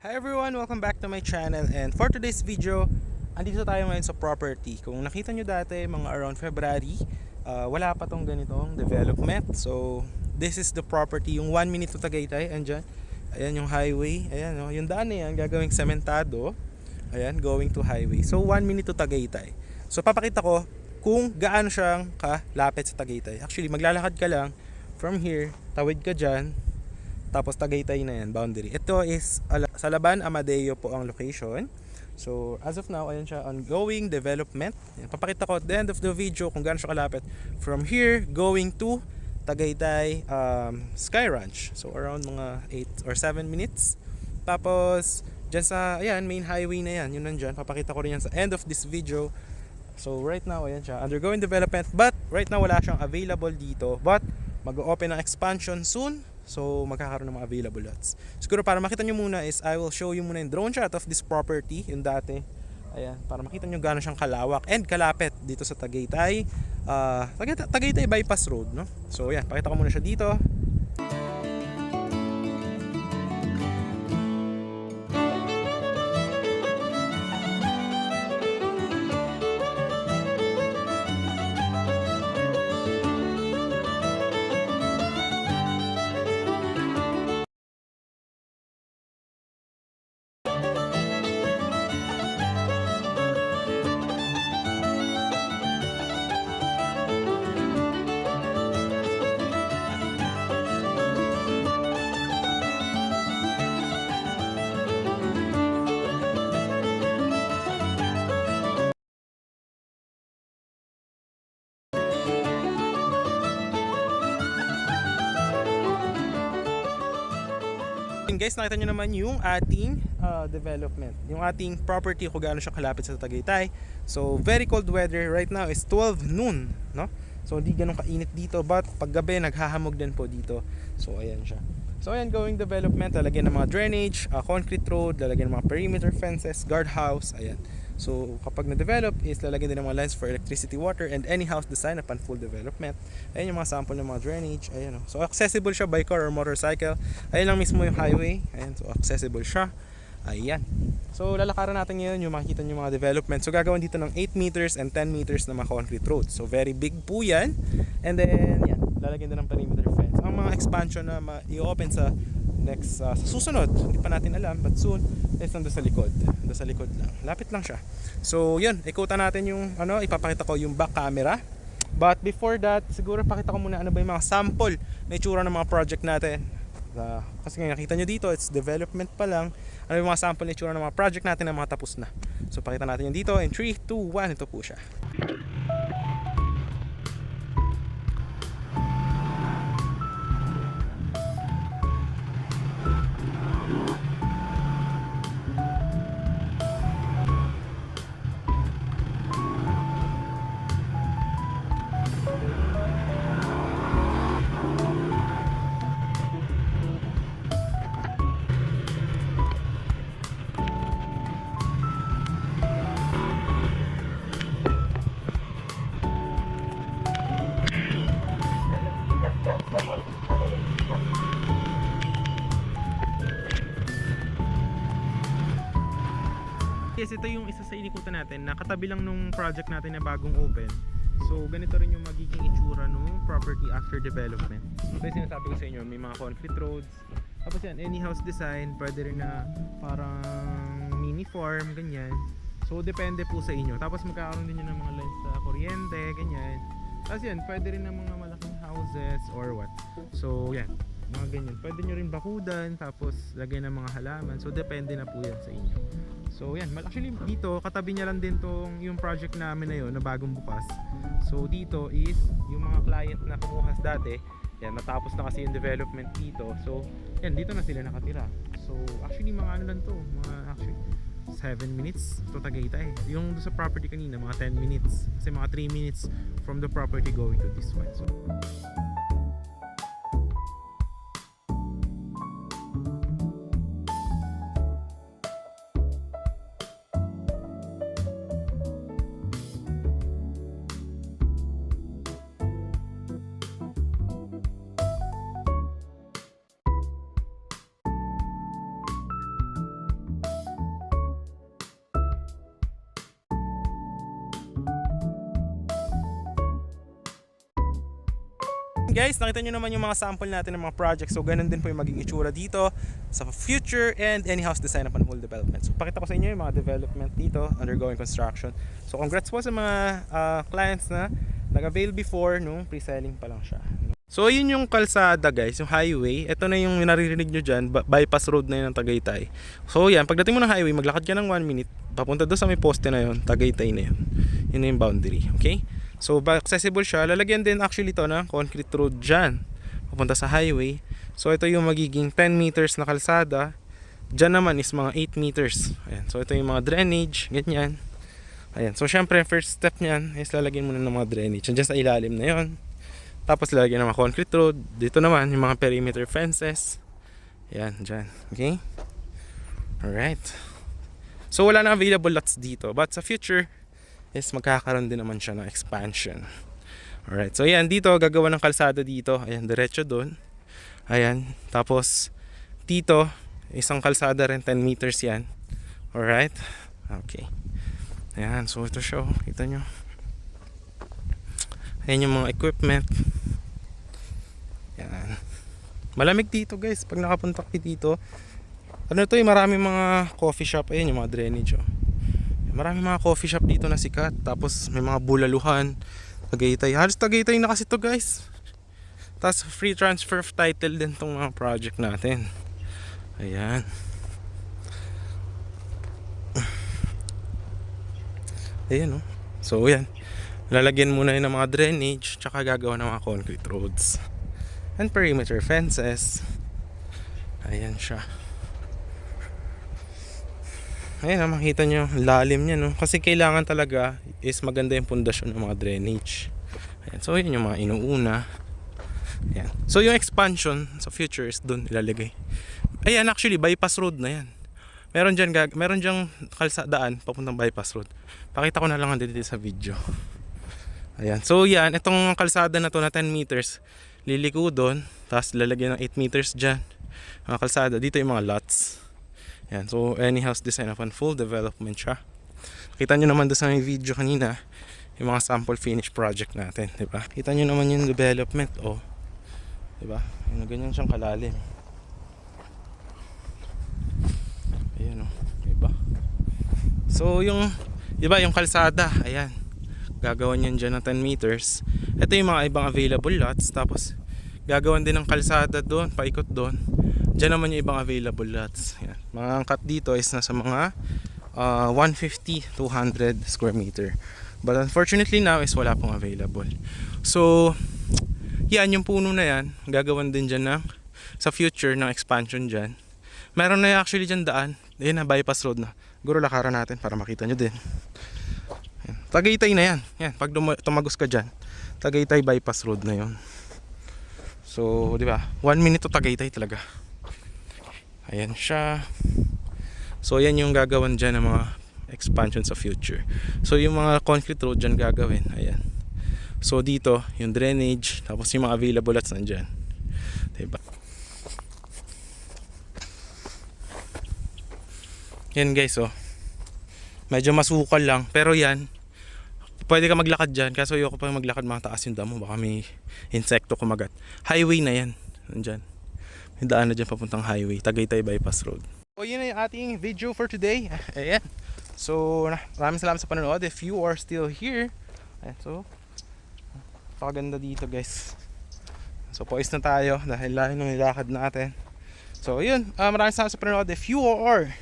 Hi everyone! Welcome back to my channel, and for today's video, andito tayo ngayon sa property. Kung nakita nyo dati, mga around February, wala pa tong ganitong development. So, this is the property, yung 1 minute to Tagaytay, andyan. Ayan yung highway, ayan o, yung daan na yan, gagawing sementado. Ayan, going to highway. So, 1 minute to Tagaytay. So, papakita ko kung gaano siyang kalapit sa Tagaytay. Actually, maglalakad ka lang from here, tawid ka dyan, tapos Tagaytay na yan, boundary. Ito is Salaban, Amadeo po ang location. So as of now, ayan siya, ongoing development. Yan, papakita ko at the end of the video kung gaano siya kalapit from here going to Tagaytay Sky Ranch. So around mga 8 or 7 minutes. Tapos dyan sa, ayan, main highway na yan, yun nandyan. Papakita ko rin yan sa end of this video. So right now, ayan siya, undergoing development. But right now wala siyang available dito. But mag-open ang expansion soon. So magkakaroon ng mga available lots. Siguro para makita nyo muna is I will show you muna yung drone shot of this property, yung dati. Ayan, para makita nyo gaano siyang kalawak and kalapit dito sa Tagaytay. Tagaytay Bypass Road, no? So ayan, pakita ko muna siya dito. Guys, nakita nyo naman yung ating development, yung ating property kung gaano siya kalapit sa Tagaytay. So very cold weather right now is 12 noon, no? So hindi ganun kainit dito, but paggabi naghahamog din po dito. So ayan siya. So ayan, going development, lalagyan ng mga drainage, concrete road, lalagyan ng mga perimeter fences, guardhouse, ayan. So kapag na-develop is lalagyan din ng mga lines for electricity, water, and any house design upon full development. Ayan yung mga sample ng mga drainage. Ayan, so accessible siya by car or motorcycle. Ayan lang mismo yung highway. Ayan, so accessible siya. Ayan. So lalakaran natin ngayon yung makikita nyo mga development. So gagawin dito ng 8 meters and 10 meters na mga concrete road. So very big po yan. And then yan, lalagyan din ng perimeter fence. Ang mga expansion na i-open sa next sa susunod, hindi pa natin alam, but soon is nandun sa likod. Nandun sa likod lang, lapit lang siya. So yun, ikutan natin yung ipapakita ko yung back camera. But before that, siguro pakita ko muna ano ba yung mga sample na itsura ng mga project natin. Kasi nga nakita nyo dito, it's development pa lang. Ano yung mga sample na itsura ng mga project natin na mga tapos na. So pakita natin yun dito in 3, 2, 1, ito po siya. Yes, ito yung isa sa inikutan natin na katabi lang nung project natin na bagong open. So ganito rin yung magiging itsura nung property after development. So yung sinasabi ko sa inyo, may mga concrete roads. Tapos yan, any house design, pwede rin na parang mini farm, ganyan. So depende po sa inyo. Tapos magkakaroon din yun ng mga lines sa kuryente, ganyan. Tapos yan, pwede rin ng mga malaking houses or what. So yan, mga ganyan. Pwede nyo rin bakudan, tapos lagay ng mga halaman. So depende na po yan sa inyo. So yan, actually dito katabi niya lang din tong yung project namin na yun na bagong bukas. So dito is yung mga client na kumuha dati, yan, natapos na kasi yung development dito. So yan, dito na sila nakatira. So actually mga ano lang to, mga actually 7 minutes to Tagaytay. Yung sa property kanina mga 10 minutes. Kasi mga 3 minutes from the property going to this one. So guys, nakita nyo naman yung mga sample natin ng mga projects. So ganun din po yung magiging itsura dito sa future and any house design upon full development. So pakita ko sa inyo yung mga development dito undergoing construction. So congrats po sa mga clients na nag-avail before nung pre-selling pa lang siya. So yun yung kalsada guys, yung highway. Ito na yung naririnig nyo dyan, bypass road na yun ng Tagaytay. So yan, pagdating mo ng highway, maglakad ka ng 1 minute, papunta doon sa may poste na yun, Tagaytay na yun. Yun na yung boundary, okay? So accessible siya, lalagyan din actually to ng concrete road dyan, papunta sa highway. So ito yung magiging 10 meters na kalsada. Dyan naman is mga 8 meters. Ayan. So ito yung mga drainage, ganyan. Ayan. So syempre first step nyan is lalagyan muna ng mga drainage. Dyan sa ilalim na yon. Tapos lalagyan ng mga concrete road. Dito naman yung mga perimeter fences. Ayan, dyan. Okay? Alright. So wala na available lots dito. But sa future is magkakaroon din naman siya ng expansion. Alright. So ayan, dito gagawa ng kalsada dito. Ayan, diretso doon. Ayan. Tapos dito, isang kalsada rin, 10 meters yan. Alright. Okay. Ayan, so ito siya. Kita nyo. Ayan yung mga equipment. Yan. Malamig dito guys. Pag nakapunta kayo dito. Ano ito yung maraming mga coffee shop. Ayan yung mga drainage. Oh. Maraming mga coffee shop dito na sikat. Tapos may mga bulaluhan. Tagaytay. Halos Tagaytay na kasi ito guys. Tapos free transfer of title din tong mga project natin. Ayan. Ayan oh. So yan. Lalagyan muna yun ng mga drainage, tsaka gagawa ng mga concrete roads and perimeter fences. Ayan siya. Ayan, makita nyo lalim niya, no? Kasi kailangan talaga is maganda yung pundasyon ng mga drainage. Ayan, so yun yung mga inuuna. Ayan. So yung expansion sa future is dun ilalagay. Ayan, actually bypass road na yan. Meron dyan kalsadaan papuntang bypass road. Pakita ko na lang dito sa video. Ayan. So yan, itong kalsada na to na 10 meters, liliko doon, tapos lalagyan ng 8 meters dyan. Mga kalsada, dito yung mga lots. Ayan. So any house design upon full development siya. Kita nyo naman doon sa may video kanina, yung mga sample finish project natin, diba? Kita nyo naman yung development, oh. Diba? Yung ganyan siyang kalalim. Ayan, oh. Diba? So yung, diba, yung kalsada, ayan. Gagawan yan dyan ng 10 meters. Ito yung mga ibang available lots. Tapos gagawan din ng kalsada doon, paikot doon. Dyan naman yung ibang available lots. Yan. Mga angkat dito is nasa mga 150 to 100 square meter. But unfortunately now is wala pong available. So yan, yung puno na yan, gagawan din dyan ng, sa future ng expansion dyan. Meron na actually dyan daan. Ayan na, bypass road na. Siguro lakaran natin para makita nyo din. Tagaytay na yan. Yan, pag tumagos ka dyan, Tagaytay bypass road na yon. So, di ba? 1 minute to Tagaytay talaga. Ayan siya. So, yan yung gagawin dyan ng mga expansion sa future. So, yung mga concrete road dyan gagawin. Ayan. So, dito, yung drainage, tapos yung mga available lots nandyan. Diba? Yan guys, oh. Medyo masukal lang, pero yan, pwede ka maglakad dyan. Kaso ayoko pa maglakad, mataas yung damo, baka may insekto kumagat. Highway na yan, nandyan. May daan na dyan papuntang highway, Tagaytay bypass road. So yun na yung ating video for today. Ayan. So maraming salamat sa panonood. If you are still here, ayan, so pakaganda dito guys. So poise na tayo dahil layo ng nilakad natin. So yun, maraming salamat sa panonood. If you are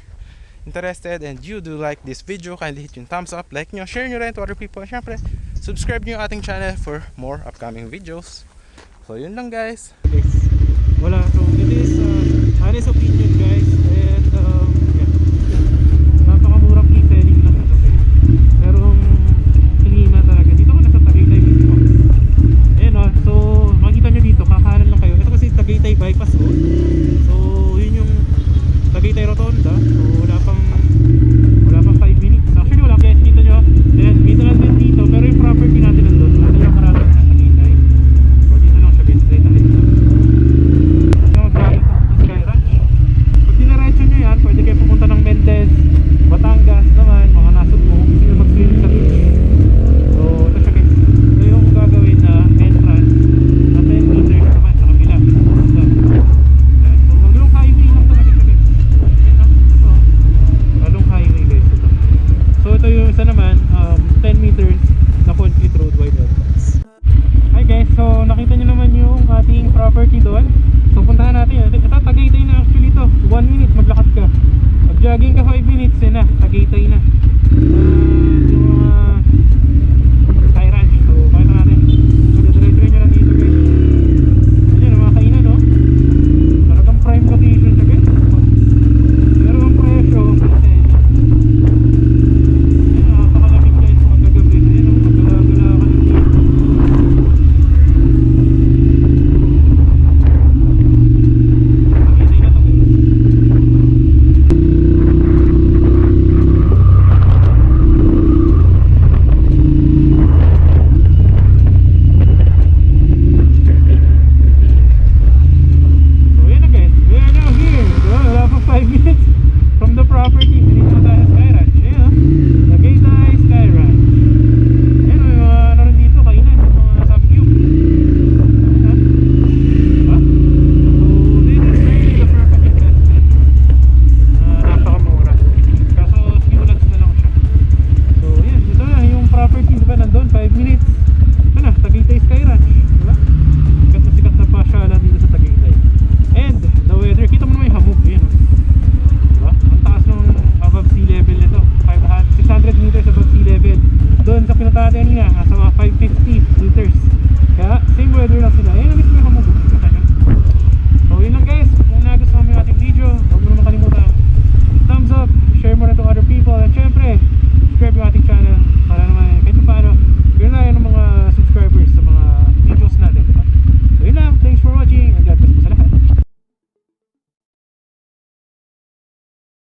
interested and you do like this video, kindly hit yung thumbs up, like nyo, share nyo rin to other people. Syempre, subscribe nyo yung ating channel for more upcoming videos. So yun lang guys. Wala, so it is honest opinion guys. And yeah, napakamurang pre-selling lang ito. Pero tingin na talaga dito ko nasa Tagaytay mismo. Ayan o, so makikita nyo dito, kakanan lang kayo. Ito kasi Tagaytay bypass road. So yun yung Tagaytay Rotonda. So wala pang 5 minutes. Actually wala guys, dito nyo. Ayan, dito lang din dito. Pero yung property natin nandun. Ito yung marami na Tagaytay. So dito lang siya guys, straight ahead na. Ito yung gamit ng Sky Ranch. Pag jogging ka 5 minutes na, Tagaytay na. Yung mga Sky Ranch. So, pakita natin. Dire-dire nyo lang dito guys. Ayan, yung mga kainan, no? Talagang prime location siya guys. Pero ang presyo, kasi ayan, nakakalamig guys magkagabi. Ayan, magkagala ka ng dito. Tagaytay na to guys. So yun na guys, we are now here. So wala pa 5 minutes from the property. Nandito na tayo sa Sky Ranch. Ayan o, Tagaytay Sky Ranch. Ayan o, may mga ano rin dito, kainan, yung mga samgyup. Ayan o, diba? So this is really the perfect investment. Napakamura. Kaso simulats na lang siya. So ayan, ito na yung property, diba nandun, 5 minutes. Ito na, Tagaytay Sky Ranch. Diba? Sikat na pasyalan dito sa Tagaytay. And the weather, kita mo naman yung hamog. Ayan o. Diba? Ang taas ng above sea level nito, 600 meters above sea level. Doon sa pinuntahan niya, nasa mga 550 meters. Kaya same weather lang sila. Ayan na mismo yung hamog. Kita nyo. So yun lang guys,